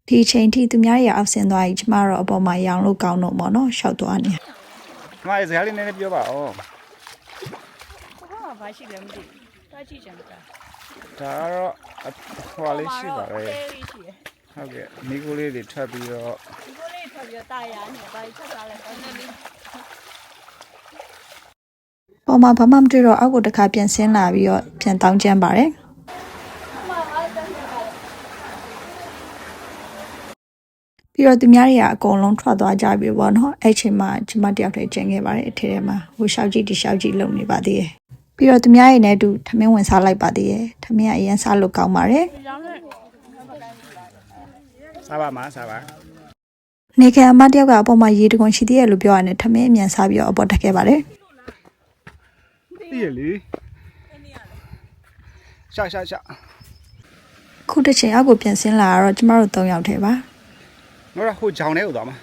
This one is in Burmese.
ဒီချိန်ထိသူများရဲ့အောက်ဆင်းသွားရင်ကျမတို့အပေါ်မှာရောင်လို့ကောင်းတော့ပေါ့နော်ရှောက်သွားနေ။မစကားလေးနည်းနည်းပြောပါဦး။ဘာမှမရှိလည်းမသိဘူး။တားကြည့်ကြတယ်။ဒါကတော့ဟိုလေးရှိပါလေ။ရှိတယ်။ဟုတ်ကဲ့မိကိုလေးတွေထွက်ပြီးတော့ဒီကိုလေးထွက်ပြီးတော့တာယာနေဘာချက်စားလဲကောင်းနေပြီပေါ်မှာဘာမှမတွေ့တော့အောက်ကိုတစ်ခါပြန်ဆင်းလာပြီးတော့ပြန်တောင်းကျမ်းပါတယ်ပြီးတော့သူများတွေကအကုန်လုံးထွက်သွားကြပြီပေါ့နော်အဲ့ချိန်မှာကျမတယောက်တည်းကျန်ခဲ့ပါတယ်အထဲထဲမှာဟိုရှောက်ကြည့်ဒီရှောက်ကြည့်လုံနေပါသေးတယ်ပြီးတော့သူများတွေနဲ့အတူထမင်းဝင်စားလိုက်ပါသေးတယ်ထမင်းကအရင်စားလို့ကောင်းပါတယ်စားပါမစားပါနေကအမတယောက်ကအပေါ်မှာရေတကွန်ရှိသေးတယ်လို့ပြောရတယ်ထမင်းအမြန်စားပြီးတော့အပေါ်တက်ခဲ့ပါတယ်သိရလေရှာခုတစ်ချိန်အောက်ကိုပြန်ဆင်းလာတော့ကျမတို့၃ယောက်ထဲပါငါကဟိုဂျောင်ထဲကိုသွားမှာ